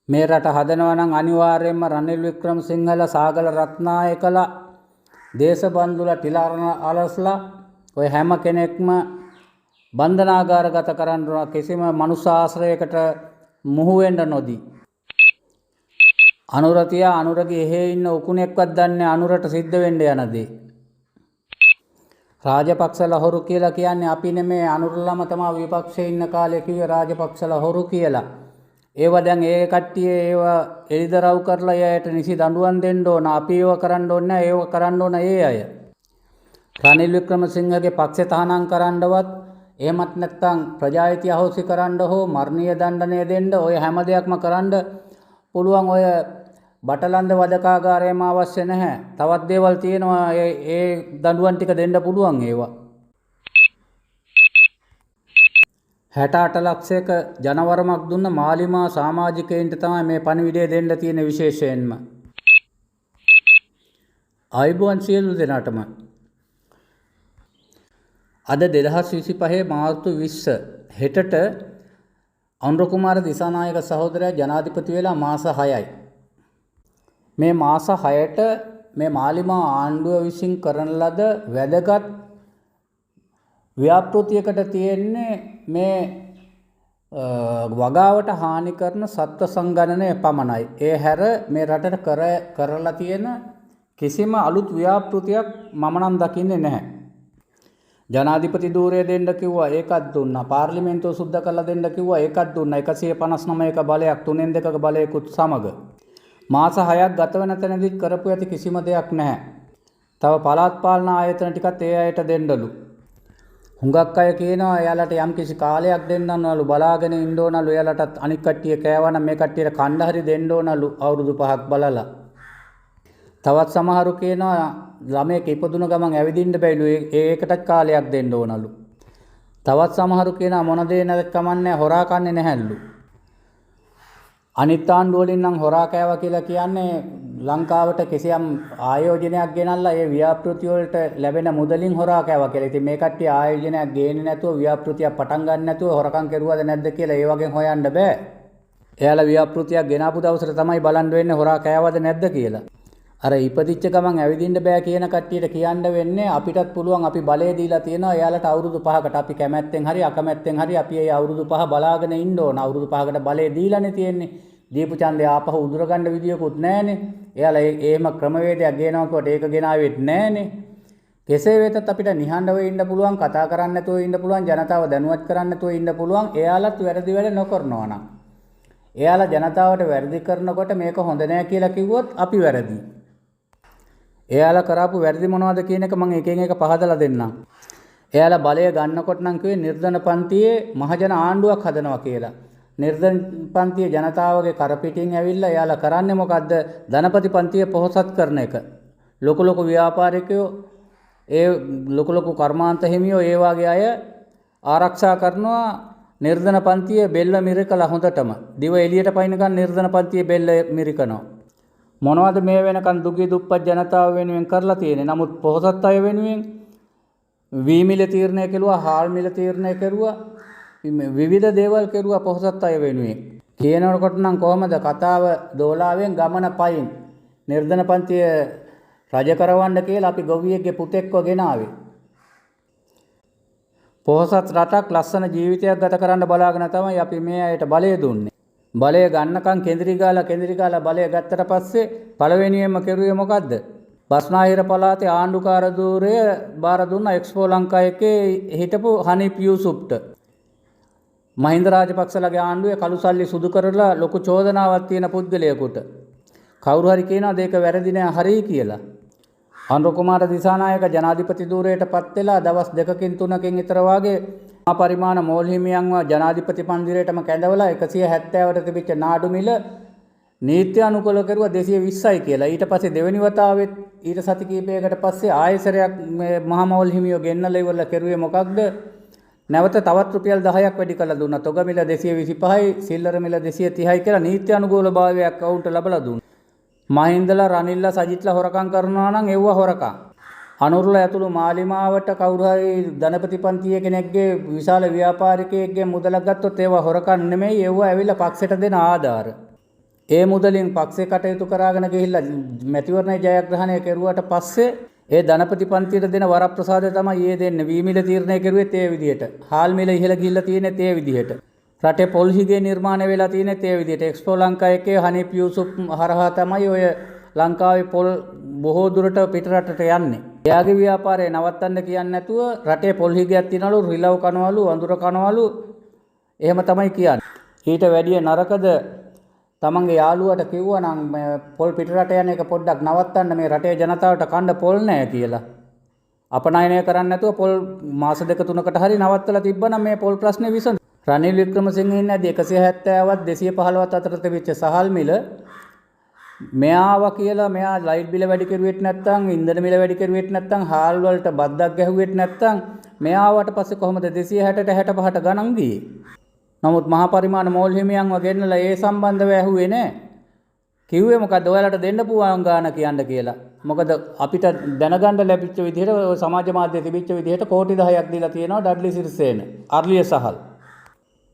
මේ රට හදනවා නම් අනිවාර්යයෙන්ම රනිල් වික්‍රමසිංහලා සාගල රත්නායකලා දේශබන්දුලා ටිලාරණ අලස්ලා ඔය හැම කෙනෙක්ම බන්ධනාගාරගත කරන්න කිසිම මනුෂ්‍ය ආශ්‍රයයකට මුහු වෙන්න නොදී අනුරතිය අනුරගේ එහෙ ඉන්න උකුණෙක්වත් දන්නේ අනුරට සිද්ධ වෙන්න යන දේ රාජපක්ෂලා හොරු කියලා කියන්නේ අපි නෙමේ අනුරලම තමයි විපක්ෂයේ ඉන්න කාලේ කිව්වේ රාජපක්ෂලා හොරු කියලා. ඒව දැන් ඒ කට්ටිය ඒව එලිදරව් කරලා එයාට නිසි දඬුවම් දෙන්න ඕන. අපි ඒව කරන්න ඕනේ නැහැ. ඒව කරන්න ඕන ඒ අය. රනිල් වික්‍රමසිංහගේ පක්ෂේ තහනම් කරන්නවත් එහෙමත් නැත්නම් ප්‍රජාහිතය අහෝසි කරන්න හෝ මරණීය දණ්ඩනය දෙන්න ඔය හැම දෙයක්ම කරන්න පුළුවන්. ඔය බටලන්ද වදකාගාරයම අවශ්‍ය නැහැ. තවත් දේවල් තියෙනවා ඒ දඬුවම් ටික දෙන්න පුළුවන් ඒවා. 68 ලක්ෂයක ජනවරමක් දුන්න මාලිමා සමාජිකයින්ට තමයි මේ පණිවිඩය දෙන්න තියෙන විශේෂයෙන්ම. ආයුබෝවන් සියලු දෙනාටම. අද 2025 මාර්තු 20 හෙටට අනුර කුමාර දිසානායක සහෝදරයා ජනාධිපති වෙලා මාස 6යි. මේ මාස 6ට මේ මාලිමා ආණ්ඩුව විසින් කරන ලද වැදගත් ව්‍යාපෘතියකට තියෙන්නේ මේ වගාවට හානි කරන සත්ත්ව සංගණනය පමණයි. ඒ හැර මේ රටට කරලා තියෙන කිසිම අලුත් ව්‍යාපෘතියක් මම නම් දකින්නේ නැහැ. ජනාධිපති ධූරය දෙන්න කිව්වා ඒකත් දුන්නා. පාර්ලිමේන්තුව සුද්ධ කරලා දෙන්න කිව්වා ඒකත් දුන්නා. 159ක බලයක් 3න් 2ක බලයකුත් සමග මාස 6ක් ගත වෙන තැනදී කරපු ඇති කිසිම දෙයක් නැහැ. තව පළාත් පාලන ආයතන ටිකත් ඒ අයට දෙන්නලු. හුඟක් අය කියනවා එයාලට යම් කිසි කාලයක් දෙන්නවලු බලාගෙන ඉන්න ඕනලු. එයාලටත් අනික් කට්ටිය කෑවනම් මේ කට්ටියට කණ්ඩ හරි දෙන්න ඕනලු අවුරුදු 5ක් බලලා. තවත් සමහරු කියනවා ළමයෙක් ඉපදුන ගමන් ඇවිදින්න බැයිලු ඒකටත් කාලයක් දෙන්න ඕනලු. තවත් සමහරු කියනවා මොන දේ නැත් කමන්නේ හොරා කන්නේ නැහැලු. අනිත් ආණ්ඩුව වලින් නම් හොරා කෑවා කියලා කියන්නේ ලංකාවට කිසියම් ආයෝජනයක් ගෙනල්ලා ඒ ව්‍යාපෘති වලට ලැබෙන මුදලින් හොරා කෑවා කියලා. ඉතින් මේ කට්ටිය ආයෝජනයක් ගේන්නේ නැතුව ව්‍යාපෘතියක් පටන් ගන්න නැතුව හොරකම් කරුවද නැද්ද කියලා ඒ වගේ හොයන්න බෑ. එයාලා ව්‍යාපෘතියක් ගෙනාපු දවසට තමයි බලන්න වෙන්නේ හොරා කෑවද නැද්ද කියලා. අර ඉපදිච්ච ගමන් ඇවිදින්න බෑ කියන කට්ටියට කියන්න වෙන්නේ අපිටත් පුළුවන් අපි බලය දීලා තියෙනවා එයාලට අවුරුදු 5කට අපි කැමැත්තෙන් හරි අකමැත්තෙන් හරි අපි ඒ අවුරුදු 5 බලාගෙන ඉන්න ඕන. අවුරුදු 5කට බලය දීලානේ තියෙන්නේ. දීපු ඡන්දය ආපහු උදුර ගන්න විදියකුත් නැහනේ. එයාලා එහෙම ක්‍රමවේදයක් ගේනවා කොට ඒක ගෙනාවෙත් නැහනේ. කෙසේ වෙතත් අපිට නිහඬව ඉන්න පුළුවන්, කතා කරන්න නැතුව ඉන්න පුළුවන්, ජනතාව දැනුවත් කරන්න නැතුව ඉන්න පුළුවන්. එයාලත් වැරදි වැඩ නොකරනවා නම්. එයාලා ජනතාවට වැරදි කරනකොට මේක හොඳ නෑ කියලා කිව්වොත් අපි වැරදි. එයාලා කරාපු වැරදි මොනවද කියන එක මම එකෙන් එක පහදලා දෙන්නම්. එයාලා බලය ගන්නකොට නම් කිව්වේ නිර්ධන පන්තියේ මහජන ආණ්ඩුවක් හදනවා කියලා. නිර්ධන පන්තියේ ජනතාවගේ කරපිටින් ඇවිල්ලා එයාලා කරන්නේ මොකද්ද? ධනපති පන්තිය පොහොසත් කරන එක. ලොකු ලොකු ව්‍යාපාරිකයෝ ඒ ලොකු කර්මාන්ත හිමියෝ ඒ වගේ අය ආරක්ෂා කරනවා නිර්ධන පන්තියේ බෙල්ල මිරිකලා හොඳටම. දිව එළියට පයින්නකන් නිර්ධන පන්තියේ බෙල්ල මිරිකනවා. මොනවද මේ වෙනකන් දුගී දුප්පත් ජනතාව වෙනුවෙන් කරලා තියෙන්නේ? නමුත් පොහොසත් අය වෙනුවෙන් වී මිල තීරණය කෙරුවා, හාල් මිල තීරණය කෙරුවා, විවිධ දේවල් කෙරුවා පොහොසත් අය වෙනුවෙන්. කියනකොට නම් කොහමද කතාව දෝලාවෙන් ගමන පයින් නිර්ධන පන්තිය රජ කරවන්න කියලා අපි ගොවියෙක්ගේ පුතෙක්ව ගෙනාවේ. පොහොසත් රටක් ලස්සන ජීවිතයක් ගත කරන්න බලාගෙන තමයි අපි මේ අයට බලය දුන්නේ. බලය ගන්නකම් කෙඳිරි ගාලා බලය ගත්තට පස්සේ පළවෙනියෙන්ම කෙරුවේ මොකද්ද? බස්නාහිර පළාතේ ආණ්ඩුකාර ධූරය බාර දුන්න එක්ස්පෝ ලංකා එකේ හිටපු හනීප් යූසුෆ්ට. මහින්ද රාජපක්ෂලගේ ආණ්ඩුවේ කළු සල්ලි සුදු කරලා ලොකු චෝදනාවක් තියෙන පුද්ගලයෙකුට කවුරු හරි කියනවා මේක වැරදි නෑ හරි කියලා. අනුර කුමාර දිසානායක ජනාධිපති ධූරයටපත් වෙලා දවස් 2කින් 3කින් විතර වාගේ මහා පරිමාණ මෝල් හිමියන්ව ජනාධිපති පන්දිරේටම කැඳවලා 170ට තිබිච්ච නාඩු මිල නීත්‍ය අනුකූල කරුවා 220යි කියලා. ඊට පස්සේ දෙවෙනි වතාවෙත් ඊට සති කිහිපයකට පස්සේ ආයෙසරයක් මේ මහා මෝල් හිමියෝ ගෙන්නලා ඉවරලා කරුවේ මොකක්ද? නැවත තවත් රුපියල් 10ක් වැඩි කරලා දුන්නා. තොග මිල 225යි, සිල්ලර මිල 230යි කියලා නීත්‍ය අනුකූල භාවයක් කවුන්ට ලැබලා දුන්නා. මහින්දලා රනිල්ලා සජිත්ලා හොරකම් කරනවා නම් එව්ව හොරකම්. අනුරලා ඇතුළු මාලිමාවට කවුරු හරි ධනපති පන්තිය කෙනෙක්ගේ විශාල ව්‍යාපාරිකයෙක්ගේ මුදලක් ගත්තොත් ඒව හොරකම් නෙමෙයි, ඒව ඇවිල්ලා පක්ෂයට දෙන ආධාර. ඒ මුදලින් පක්ෂේ කටයුතු කරාගෙන ගිහිල්ලා මැතිවරණයේ ජයග්‍රහණය කෙරුවට පස්සේ ඒ ධනපති පන්තියට දෙන වරප්‍රසාදය තමයි ඒ දෙන්නේ. වී මිල තීරණය කෙරුවෙත් ඒ විදිහට. හාල් මිල ඉහළ ගිහිල්ලා තියෙනෙත් ඒ විදිහට. රටේ පොල් හිගේ නිර්මාණය වෙලා තියෙනෙත් ඒ විදිහට. එක්ස්පෝ ලංකා එකේ හනීප් යූසුෆ් හරහා තමයි ඔය ලංකාවේ පොල් බොහෝ දුරට පිටරටට යන්නේ. එයාගේ ව්‍යාපාරය නවත්තන්න කියන්නේ නැතුව රටේ පොල් හිගයක් තියනලු, රිලව් කනවලු, වඳුර කනවලු. එහෙම තමයි කියන්නේ. ඊට වැඩිය නරකද තමන්ගේ යාළුවට කිව්වා නම් පොල් පිටරට යන එක පොඩ්ඩක් නවත්තන්න, මේ රටේ ජනතාවට කන්න පොල් නැහැ කියලා. අපනයනය කරන්නේ නැතුව පොල් මාස 2-3කට හරි නවත්තලා තිබ්බනම් මේ පොල් ප්‍රශ්නේ විසඳ. රනිල් වික්‍රමසිංහ ඉන්නේ 170වත් 215වත් අතර තිබිච්ච සහල් මිල මෙයාව කියලා මෙයා ලයිට් බිල වැඩි කරුවෙත් නැත්නම්, ඉන්ධන මිල වැඩි කරුවෙත් නැත්නම්, හාල් වලට බද්දක් ගැහුවෙත් නැත්නම් මෙයාවට පස්සේ කොහොමද 260ට 65ට ගණන් ගියේ? නමුත් මහා පරිමාණ මෝල් හිමියන්ව ගෙන්නලා ඒ සම්බන්ධව ඇහුවේ නැහැ. කිව්වේ මොකද්ද? ඔයාලට දෙන්න පුළුවන් ගාන කියන්න කියලා. මොකද අපිට දැනගන්න ලැබිච්ච විදිහට සමාජ මාධ්‍ය තිබිච්ච විදිහට කෝටි 10ක් දීලා තියෙනවා ඩඩ්ලි සිරිසේන. අර්ලිය සහල්.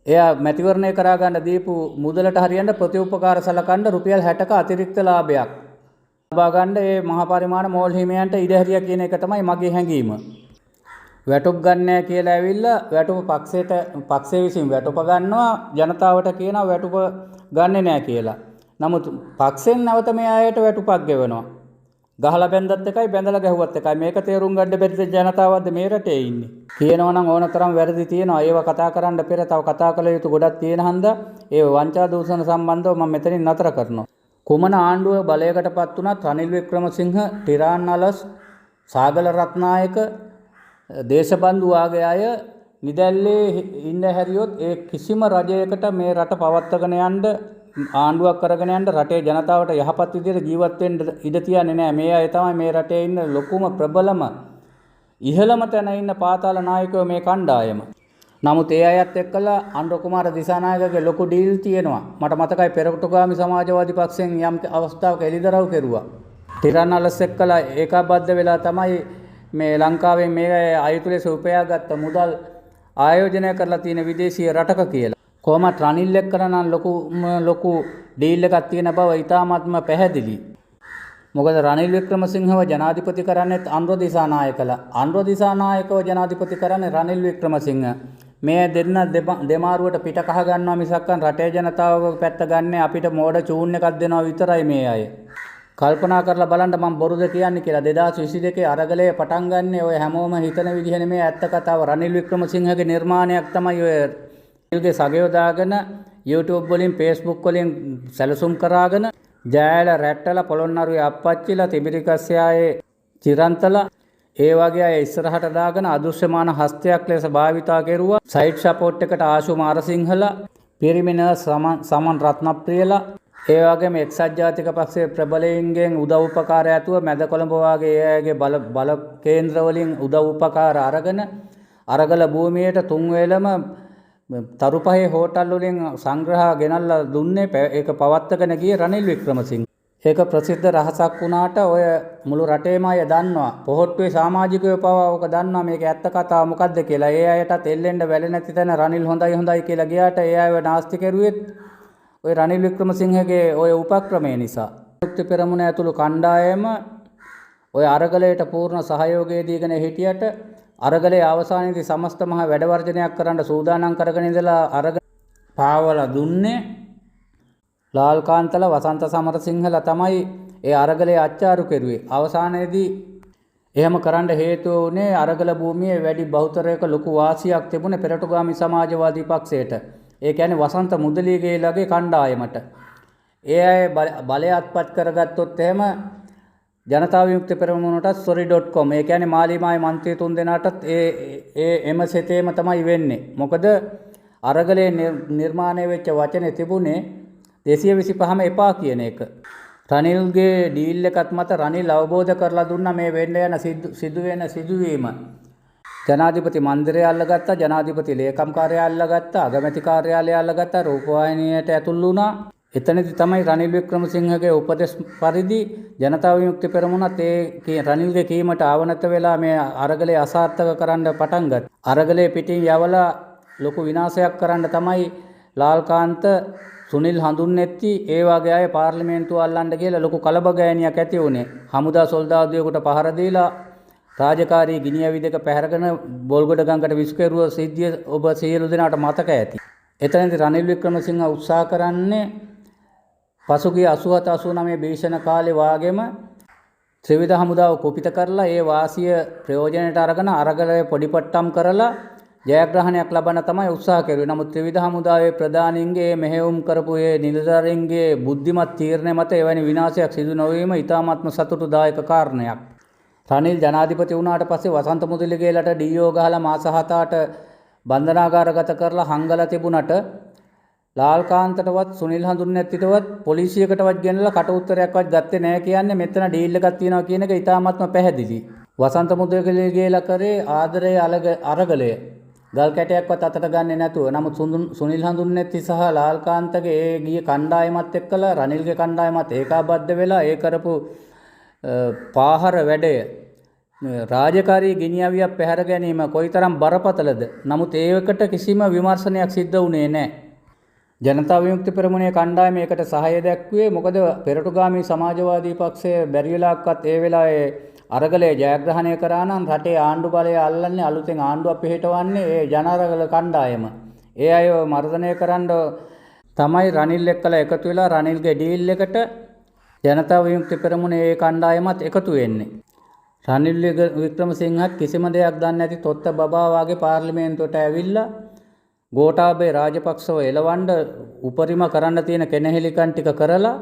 එයා මැතිවරණය කරා ගන්න දීපු මුදලට හරියන්න ප්‍රතිඋපකාර සලකන්න රුපියල් 60ක අතිරික්ත ලාභයක් ලබා ගන්න ඒ මහා පරිමාණ මෝල් හිමියන්ට ඉඩ හැරියා කියන එක තමයි මගේ හැඟීම. වැටුප් ගන්නෑ කියලා ඇවිල්ලා වැටුප පක්ෂයේ විසින් වැටුප ගන්නවා, ජනතාවට කියනවා වැටුප ගන්නෙ නෑ කියලා. නමුත් පක්ෂෙන් නැවත මේ අයට වැටුපක් ගෙවනවා. ගහලා බැන්දත් එකයි, බැඳලා ගැහුවත් එකයි. මේක තේරුම් ගන්න බැරි ජනතාවක්ද මේ රටේ ඉන්නේ? කියනවා නම් ඕන තරම් වැරදි තියෙනවා. ඒව කතා කරන්න පෙර තව කතා කළ යුතු ගොඩක් තියෙන හන්දා ඒ වංචා දූෂණ සම්බන්ධව මම මෙතනින් නතර කරනවා. කුමන ආණ්ඩුව බලයකටපත් වුණත් රනිල් වික්‍රමසිංහ, ටිරාන් අලස්, සාගල රත්නායක, දේශබන්දු වාගේ අය නිදැල්ලේ ඉන්න හැරියොත් ඒ කිසිම රජයකට මේ රට පවත්වාගෙන යන්න, ආණ්ඩුවක් කරගෙන යන්න, රටේ ජනතාවට යහපත් විදිහට ජීවත් වෙන්න ඉඩ තියන්නේ නැහැ. මේ අය තමයි මේ රටේ ඉන්න ලොකුම ප්‍රබලම ඉහළම තැන ඉන්න පාතාල නායකයෝ මේ කණ්ඩායම. නමුත් ඒ අයත් එක්කලා අනුර කුමාර දිසානායකගේ ලොකු ඩීල් තියෙනවා. මට මතකයි පෙරටුගාමි සමාජවාදී පක්ෂයෙන් යම් අවස්ථාවක එළිදරව් කෙරුවා. ටිරාන් අලස් එක්කලා ඒකාබද්ධ වෙලා තමයි මේ ලංකාවේ මේ අයුතු ලෙස උපයාගත්ත මුදල් ආයෝජනය කරලා තියෙන විදේශීය රටක කියලා. කොහොමත් රනිල් එක්ක නම් ලොකු ඩීල් එකක් තියෙන බව ඉතාමත්ම පැහැදිලි. මොකද රනිල් වික්‍රමසිංහව ජනාධිපති කරන්නේ අනුර දිසානායකලා. අනුර දිසානායකව ජනාධිපති කරන්නේ රනිල් වික්‍රමසිංහ. මේ දෙන්න දෙමාරුවට පිට කහ ගන්නවා මිසක් රටේ ජනතාවව පැත්ත ගන්න අපිට මෝඩ චූන් එකක් දෙනවා විතරයි මේ අය. කල්පනා කරලා බලන්න මම බොරුද කියන්නේ කියලා. 2022 අරගලයේ පටන් ගන්න ඔය හැමෝම හිතන විදිහ නෙමෙයි ඇත්ත කතාව. රනිල් වික්‍රමසිංහගේ නිර්මාණයක් තමයි ඔය ගේ සගයෝ දාගෙන YouTube වලින් Facebook වලින් සැලසුම් කරාගෙන ජයල රැට්ටල පොළොන්නරුවේ අප්පච්චිලා තිබිරිකස්සයායේ චිරන්තලා ඒ වගේ අය ඉස්සරහට දාගෙන අදෘශ්‍යමාන හස්තයක් ලෙස භාවිතා කෙරුවා. සයිඩ් සපෝට් එකට ආශු මාරසිංහලා, පිරිමින සමන් රත්නප්‍රියලා, ඒ වගේම එක්සත් ජාතික පක්ෂයේ ප්‍රබලයින්ගෙන් උදව් උපකාර ඇතුව මැද කොළඹ වාගේ අයගේ බල කේන්ද්‍ර වලින් උදව් උපකාර අරගෙන අරගල භූමියට තුන් වේලම තරුපහේ හෝටල් වලින් සංග්‍රහ ගෙනල්ලා දුන්නේ. ඒක පවත්වාගෙන ගියේ රනිල් වික්‍රමසිංහ. ඒක ප්‍රසිද්ධ රහසක් වුණාට ඔය මුළු රටේම අය දන්නවා. පොහොට්ටුවේ සමාජිකයෝ පවා ඔක දන්නවා මේක ඇත්ත කතාව මොකද්ද කියලා. ඒ අයටත් එල්ලෙන්න වැළ නැති තැන රනිල් හොඳයි කියලා ගියාට ඒ අයව නාස්ති කරුවෙත් ඔය රනිල් වික්‍රමසිංහගේ ඔය උපක්‍රමය නිසා. මුක්ති පෙරමුණ ඇතුළු කණ්ඩායම ඔය අරගලයට පූර්ණ සහයෝගය දීගෙන හිටියට අරගලයේ අවසානයේදී සමස්ත මහ වැඩ වර්ජනයක් කරන්න සූදානම් කරගෙන ඉඳලා අරගල පාවලා දුන්නේ ලාල්කාන්තල වසන්ත සමරසිංහලා තමයි ඒ අරගලයේ අච්චාරු කෙරුවේ. අවසානයේදී එහෙම කරන්න හේතුව වුණේ අරගල භූමියේ වැඩි බහුතරයක ලොකු වාසියක් තිබුණේ පෙරටුගාමි සමාජවාදී පක්ෂයට. ඒ කියන්නේ වසන්ත මුදලිගේලගේ කණ්ඩායමට. ඒ අය බලය අත්පත් කරගත්තොත් එහෙම ජනතා විමුක්ති පෙරමුණටත් sorry.com ඒ කියන්නේ මාලිමායි මන්ත්‍රී තුන් දෙනාටත් එම සෙතේම තමයි වෙන්නේ. මොකද අරගලේ නිර්මාණය වෙච්ච වචනේ තිබුණේ 225ම එපා කියන එක. රනිල්ගේ ඩීල් එකත් මත රනිල් අවබෝධ කරලා දුන්නා මේ වෙන්න යන සිදුවෙන සිදුවීම. ජනාධිපති මන්දිරය අල්ලගත්තා, ජනාධිපති ලේකම් කාර්යාලය අල්ලගත්තා, අගමැති කාර්යාලය අල්ලගත්තා, රූපවාහිනියට ඇතුල් වුණා. එතනදි තමයි රනිල් වික්‍රමසිංහගේ උපදෙස් පරිදි ජනතා විමුක්ති පෙරමුණත් ඒ රනිල්ගේ කීමට ආවනත වෙලා මේ අරගලේ අසාර්ථක කරන්න පටන් ගත්තා. අරගලේ පිටින් යවලා ලොකු විනාශයක් කරන්න තමයි ලාල්කාන්ත සුනිල් හඳුන්නෙත්ති ඒ වගේ අය පාර්ලිමේන්තුව අල්ලන්න කියලා ලොකු කලබගෑනියක් ඇති වුණේ. හමුදා සොල්දාදුවෙකුට පහර දීලා රාජකාරී ගිනියවි දෙක පැහැරගෙන බොල්ගොඩ ගඟට විසිකරුව සිද්ධිය ඔබ සියලු දෙනාට මතක ඇති. එතනදී රනිල් වික්‍රමසිංහ උත්සාහ කරන්නේ පසුගිය 87 89 භීෂණ කාලේ වාගේම ත්‍රිවිධ හමුදාව කුපිත කරලා ඒ වාසිය ප්‍රයෝජනයට අරගෙන අරගලය පොඩිපට්ටම් කරලා ජයග්‍රහණයක් ලබන්න තමයි උත්සාහ කෙරුවේ. නමුත් ත්‍රිවිධ හමුදාවේ ප්‍රධානීන්ගේ මෙහෙයුම් කරපු ඒ නිලධාරීන්ගේ බුද්ධිමත් තීරණය මත එවැනි විනාශයක් සිදු නොවීම ඉතාමත්ම සතුටුදායක කාරණයක්. රනිල් ජනාධිපති වුණාට පස්සේ වසන්ත මුදලිගේලට ඩීఓ ගහලා මාස 7-8 බන්ධනාගාරගත කරලා හංගලා තිබුණට ලාල්කාන්තටවත් සුනිල් හඳුන්නෙත්තිටවත් පොලිසියකටවත් ගෙනලා කට උත්තරයක්වත් ගත්තේ නැහැ කියන්නේ මෙතන ඩීල් එකක් තියෙනවා කියන එක ඉතාමත්ම පැහැදිලි. වසන්ත මුදලිගේලා කරේ ආදරයේ අරගලය ගල් කැටයක්වත් අතට ගන්නේ නැතුව. නමුත් සුනිල් හඳුන්නෙත්ති සහ ලාල්කාන්තගේ ඒ ගිය කණ්ඩායමත් එක්කලා රනිල්ගේ කණ්ඩායමත් ඒකාබද්ධ වෙලා ඒ කරපු පාහර වැඩය රාජකාරී ගිනියවියක් පැහැර ගැනීම කොයිතරම් බරපතලද. නමුත් ඒකට කිසිම විමර්ශනයක් සිද්ධ වුණේ නැහැ. ජනතා විමුක්ති පෙරමුණේ කණ්ඩායම ඒකට සහාය දැක්ුවේ මොකද පෙරටුගාමී සමාජවාදී පක්ෂය බැරි වෙලාවක්වත් ඒ වෙලාවේ අරගලය ජයග්‍රහණය කරා නම් රටේ ආණ්ඩු බලය අල්ලන්නේ අලුතෙන් ආණ්ඩුවක් පිහිටවන්නේ ඒ ජනරගල කණ්ඩායම. ඒ අය මර්ධනය කරන්න තමයි රනිල් එක්කලා එකතු වෙලා රනිල්ගේ ඩීල් එකට ජනතා විමුක්ති පෙරමුණේ ඒ කණ්ඩායමත් එකතු වෙන්නේ. රනිල් වික්‍රමසිංහත් කිසිම දෙයක් දන්නේ නැති තොත්ත බබා වගේ පාර්ලිමේන්තුවට ඇවිල්ලා ගෝඨාභය රාජපක්ෂව එලවන්න උපරිම කරන්න තියෙන කෙනෙහිලිකන් ටික කරලා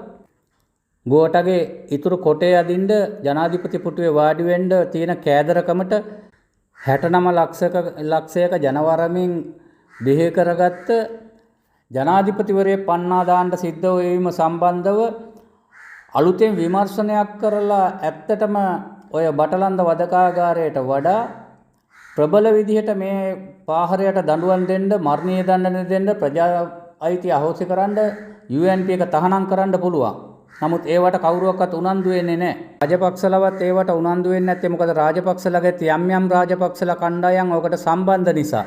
ගෝඨගේ ඉතුරු කොටේ අදින්න ජනාධිපති පුටුවේ වාඩි වෙන්න තියෙන කෑදරකමට 69 ලක්ෂයක ජනවරමින් බිහි කරගත්ත ජනාධිපතිවරයෙක් පන්නා දාන්න සිද්ධ වීම සම්බන්ධව අලුතෙන් විමර්ශනයක් කරලා ඇත්තටම ඔය බටලන්ද වදකාගාරයට වඩා ප්‍රබල විදිහට මේ පාහරයට දඬුවම් දෙන්න, මරණීය දඬුවම් දෙන්න, ප්‍රජා අයිතිය අහෝසි කරන්න UNP එක තහනම් කරන්න පුළුවන්. නමුත් ඒවට කවුරුවක්වත් උනන්දු වෙන්නේ නැහැ. රාජපක්ෂලවත් ඒවට උනන්දු වෙන්නේ නැත්තේ මොකද රාජපක්ෂලගේ යම් රාජපක්ෂල කණ්ඩායම් ඔකට සම්බන්ධ නිසා.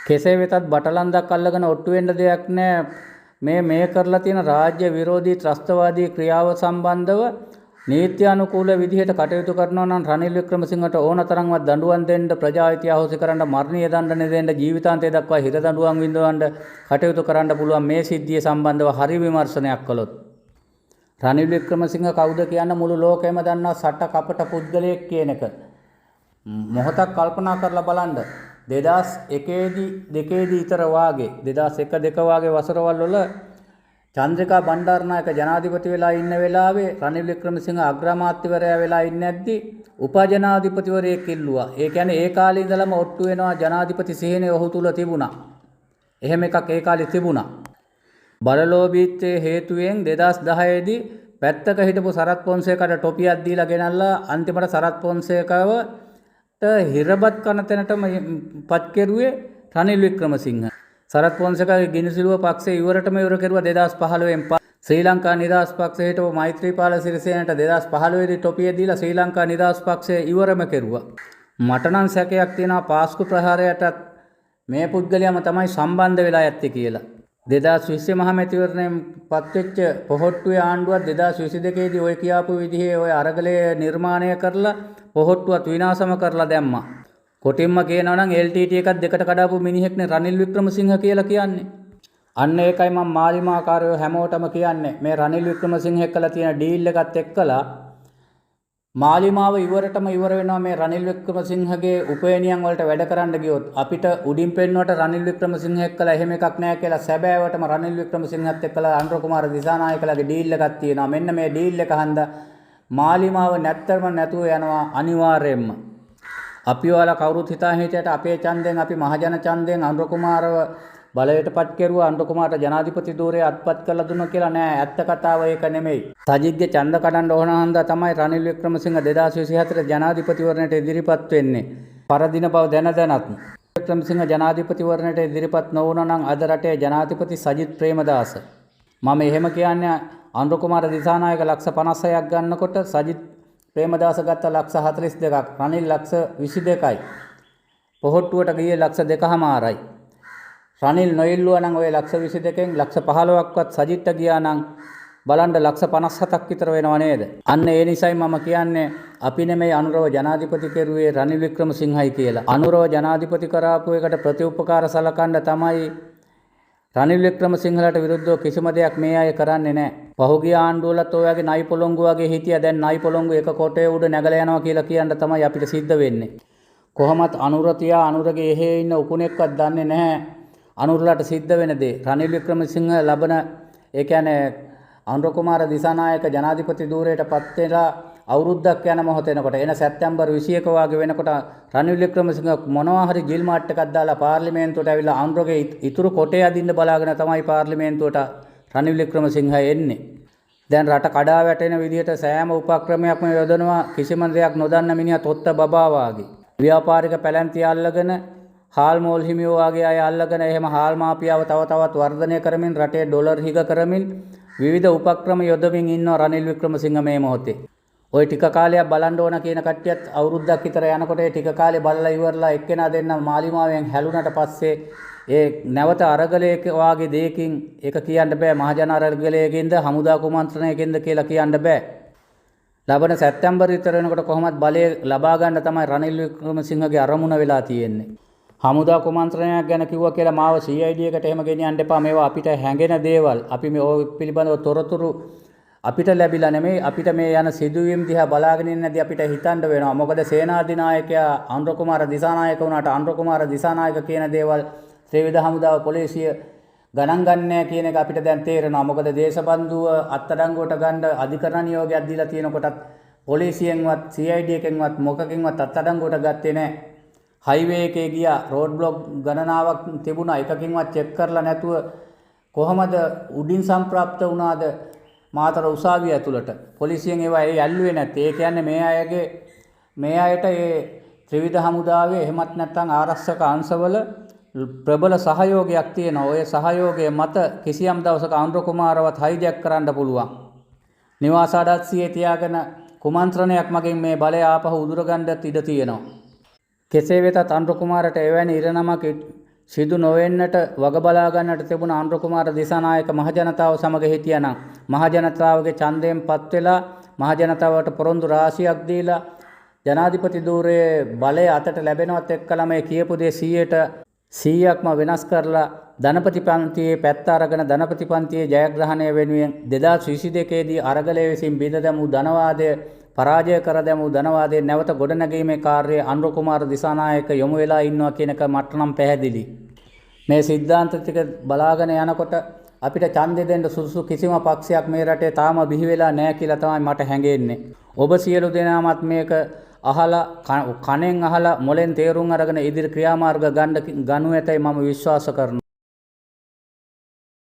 කෙසේ වෙතත් බටලන්දක් අල්ලගෙන ඔට්ටු වෙන්න දෙයක් නැහැ. මේ කරලා තියෙන රාජ්‍ය විරෝධී ත්‍රස්තවාදී ක්‍රියාව සම්බන්ධව නීත්‍යානුකූල විදිහට කටයුතු කරනවා නම් රනිල් වික්‍රමසිංහට ඕන තරම්වත් දඬුවම් දෙන්න, ප්‍රජා අයිතිය අහෝසි කරන්න, මරණීය දඬුවම් දෙන්න, ජීවිතාන්තය දක්වා හිර දඬුවම් විඳවන්න කටයුතු කරන්න පුළුවන්. මේ සිද්ධිය සම්බන්ධව හරි විමර්ශනයක් කළොත් රනිල් වික්‍රමසිංහ කවුද කියන්න මුළු ලෝකෙම දන්නා සට කපට පුද්ගලයෙක් කියන එක. මොහොතක් කල්පනා කරලා බලන්න. 2001 දෙකේදී විතර වාගේ 2001 2 වාගේ වසරවල් වල චන්ද්‍රිකා බණ්ඩාරනායක ජනාධිපති වෙලා ඉන්න වෙලාවේ රනිල් වික්‍රමසිංහ අග්‍රාමාත්‍යවරයා වෙලා ඉන්නේ නැද්දි උපජනාධිපතිවරයෙක් ඉල්ලුවා. ඒ කියන්නේ ඒ කාලේ ඉඳලම ඔට්ටු වෙනවා ජනාධිපති සිහිනේ ඔහු තුල තිබුණා. එහෙම එකක් ඒ කාලේ තිබුණා. බලලෝභීත්වයේ හේතුවෙන් 2010 දී පැත්තක හිටපු සරත් පොන්සේකට ටොපියක් දීලා ගෙනල්ලා අන්තිමට සරත් පොන්සේකවට හිරබත් කන තැනටම පත් කෙරුවේ රනිල් වික්‍රමසිංහ. සරත් පොන්සේකගේ ගිනිසිලුව පක්ෂය ඉවරටම ඉවර කෙරුවා 2015න්. ශ්‍රී ලංකා නිදහස් පක්ෂය හිටපු මෛත්‍රීපාල සිරිසේනට 2015 දී ටොපිය දීලා ශ්‍රී ලංකා නිදහස් පක්ෂය ඉවරම කෙරුවා. මට නම් සැකයක් තියෙනවා පාස්කු ප්‍රහාරයටත් මේ පුද්ගලයාම තමයි සම්බන්ධ වෙලා ඇත්තේ කියලා. 2020 මහමැතිවරණයෙන් පත්වෙච්ච පොහොට්ටුවේ ආණ්ඩුවත් 2022 දී ඔය කියාපු විදිහේ ඔය අරගලය නිර්මාණය කරලා පොහොට්ටුවත් විනාශම කරලා දැම්මා. කොටින්ම කියනවා නම් LTT එකක් දෙකට කඩාපු මිනිහෙක්නේ රනිල් වික්‍රමසිංහ කියලා කියන්නේ. අන්න ඒකයි මම මාලිමාකාරයෝ හැමෝටම කියන්නේ. මේ රනිල් වික්‍රමසිංහ එක්කලා තියෙන ඩීල් එකත් එක්කලා මාලිමාව ඉවරටම ඉවර වෙනවා. මේ රනිල් වික්‍රමසිංහගේ උපයනියන් වලට වැඩ කරන්න ගියොත් අපිට උඩින් පෙන්නුවට රනිල් වික්‍රමසිංහ එක්කලා එහෙම එකක් නැහැ කියලා සැබෑවටම රනිල් වික්‍රමසිංහත් එක්කලා අනුර කුමාර දිසානායකලාගේ ඩීල් එකක් තියෙනවා. මෙන්න මේ ඩීල් එක හන්ද මාලිමාව නැත්තරම නැතුව යනවා අනිවාර්යයෙන්ම. අපි ඔයාලා කවුරුත් හිතා හිටියට අපේ ඡන්දයෙන් අපි මහජන ඡන්දයෙන් අනුර කුමාරව බලයටපත් කෙරුවා, අනුර කුමාරට ජනාධිපති ධූරය අත්පත් කරලා දුන්නා කියලා නෑ. ඇත්ත කතාව ඒක නෙමෙයි. සජිත්ගේ ඡන්ද කඩන්න ඕන හන්දා තමයි රනිල් වික්‍රමසිංහ 2024 ජනාධිපතිවරණයට ඉදිරිපත් වෙන්නේ. පරදින බව දැනත් වික්‍රමසිංහ ජනාධිපතිවරණයට ඉදිරිපත් නොවුණා නම් අද රටේ ජනාධිපති සජිත් ප්‍රේමදාස. මම එහෙම කියන්නේ අනුර කුමාර දිසානායක ලක්ෂ 56ක් ගන්නකොට සජිත් ප්‍රේමදාස ගත්ත ලක්ෂ 42ක්, රනිල් ලක්ෂ 22යි. පොහොට්ටුවට ගියේ ලක්ෂ 2කමාරයි. රනිල් නොඉල්ලුවා නම් ඔය ලක්ෂ 22කින් ලක්ෂ 15ක්වත් සජිත්ට ගියා නම් බලන්න ලක්ෂ 57ක් විතර වෙනව නේද? අන්න ඒ නිසයි මම කියන්නේ අපි නෙමෙයි අනුරව ජනාධිපති කෙරුවේ රනිල් වික්‍රමසිංහයි කියලා. අනුරව ජනාධිපති කරාපු එකට ප්‍රතිඋපකාර සලකන්න තමයි රනිල් වික්‍රමසිංහලට විරුද්ධව කිසිම දෙයක් මේ අය කරන්නේ නැහැ. පහුගිය ආණ්ඩුවලත් ඔය වගේ නයි පොළොංගු වගේ හිටියා. දැන් නයි පොළොංගු එක කොටේ උඩ නැගලා යනවා කියලා කියන්න තමයි අපිට සිද්ධ වෙන්නේ. කොහොමත් අනුර තියා අනුරගේ එහෙ ඉන්න උකුණෙක්වත් දන්නේ නැහැ. අනුරලට සිද්ධ වෙන දේ. රනිල් වික්‍රමසිංහ ලබන ඒ කියන්නේ අනුර කුමාර දිසානායක ජනාධිපති ධූරයට පත් වෙලා අවුරුද්දක් යන මොහොත එනකොට එන සැප්තැම්බර් 21 වගේ වෙනකොට රනිල් වික්‍රමසිංහ මොනවා හරි ජිල් මාට් එකක් දාලා පාර්ලිමේන්තුවට ඇවිල්ලා අනුරගේ ඉතුරු කොටේ අදින්න බලාගෙන තමයි පාර්ලිමේන්තුවට රනිල් වික්‍රමසිංහ එන්නේ. දැන් රට කඩා වැටෙන විදිහට සෑම උපක්‍රමයක්ම යොදනවා කිසිම දෙයක් නොදන්න මිනිහා තොත්ත බබා වාගේ. ව්‍යාපාරික පැලැන්තිය අල්ලගෙන හාල් මෝල් හිමියෝ වගේ අය අල්ලගෙන එහෙම හාල් මාෆියාව තව තවත් වර්ධනය කරමින් රටේ ඩොලර් හිග කරමින් විවිධ උපක්‍රම යොදමින් ඉන්නවා රනිල් වික්‍රමසිංහ මේ මොහොතේ. ওই ටික කාලයක් බලන්න ඕන කියන කට්ටියත් අවුරුද්දක් විතර යනකොට ඒ ටික කාලේ බලලා ඉවරලා එක්කෙනා දෙන්න මාලිමාවෙන් හැලුනට පස්සේ ඒ නැවත අරගලයක වාගේ දෙයකින් ඒක කියන්න බෑ මහජන අරගලයකින්ද හමුදා කුමන්ත්‍රණයකින්ද කියලා කියන්න බෑ. ලබන සැප්තැම්බර් විතර වෙනකොට කොහොමත් බලය ලබා ගන්න තමයි රනිල් වික්‍රමසිංහගේ අරමුණ වෙලා තියෙන්නේ. හමුදා කුමන්ත්‍රණයක් ගැන කිව්වා කියලා මාව CID එකට එහෙම ගෙනියන්න එපා. මේවා අපිට හැඟෙන දේවල්. අපි මේ ඔය පිළිබඳව තොරතුරු අපිට ලැබිලා නෙමෙයි. අපිට මේ යන සිදුවීම් දිහා බලාගෙන ඉන්නදී අපිට හිතන්න වෙනවා. මොකද සේනාධිනායකයා අනුර කුමාර දිසානායක වුණාට අනුර කුමාර දිසානායක කියන දේවල් ත්‍රිවිධ හමුදාව පොලිසිය ගණන් ගන්නෑ කියන එක අපිට දැන් තේරෙනවා. මොකද දේශබන්දුව අත්අඩංගුවට ගන්න අධිකරණ නියෝගයක් දීලා තියෙනකොටත් පොලිසියෙන්වත් CID එකෙන්වත් මොකකින්වත් අත්අඩංගුවට ගත්තේ නැහැ. හයිවේ එකේ ගියා රෝඩ් බ්ලොක් ගණනාවක් තිබුණා එකකින්වත් චෙක් කරලා නැතුව කොහොමද උඩින් සම්ප්‍රාප්ත වුණාද මාතර උසාවිය ඇතුළට පොලිසියෙන් ඒවා ඇල්ලුවේ නැත්තේ. ඒ කියන්නේ මේ අයට ඒ ත්‍රිවිධ හමුදාවේ එහෙමත් නැත්නම් ආරක්ෂක අංශවල ප්‍රබල සහයෝගයක් තියෙනවා. ඔය සහයෝගය මත කිසියම් දවසක අනුර කුමාරවත් හයිජැක් කරන්න පුළුවන්. නිවාස අඩස්සියේ තියාගෙන කුමන්ත්‍රණයක් මගින් මේ බලය ආපහු උදුරගන්නත් ඉඩ තියෙනවා. කෙසේ වෙතත් අනුර කුමාරට එවැනි ඉරණමක් සිදු නොවෙන්නට වග බලා ගන්නට තිබුණ අනුර කුමාර දිසානායක මහජනතාව සමග හිටියානම් මහජනතාවගේ ඡන්දයෙන් පත් වෙලා මහජනතාවට පොරොන්දු රාශියක් දීලා ජනාධිපති ධූරයේ බලය අතට ලැබෙනවත් එක්කලා මේ කියපු දේ 100%ක්ම වෙනස් කරලා ධනපති පන්තියේ පැත්ත අරගෙන ධනපති පන්තියේ ජයග්‍රහණය වෙනුවෙන් 2022 දී අරගලය විසින් බිඳ දැමූ ධනවාදය පරාජය කර දැමූ ධනවාදයේ නැවත ගොඩනැගීමේ කාර්යයේ අනුර කුමාර දිසානායක යොමු වෙලා ඉන්නවා කියන එක මට නම් පැහැදිලි. මේ සිද්ධාන්ත ටික බලාගෙන යනකොට අපිට ඡන්දෙ දෙන්න සුදුසු කිසිම පක්ෂයක් මේ රටේ තාම බිහි වෙලා නැහැ කියලා තමයි මට හැඟෙන්නේ. ඔබ සියලු දෙනාමත් මේක අහලා කණෙන් අහලා මොලෙන් තේරුම් අරගෙන ඉදිරි ක්‍රියාමාර්ග ගන්න ගනු ඇතයි මම විශ්වාස කරනවා.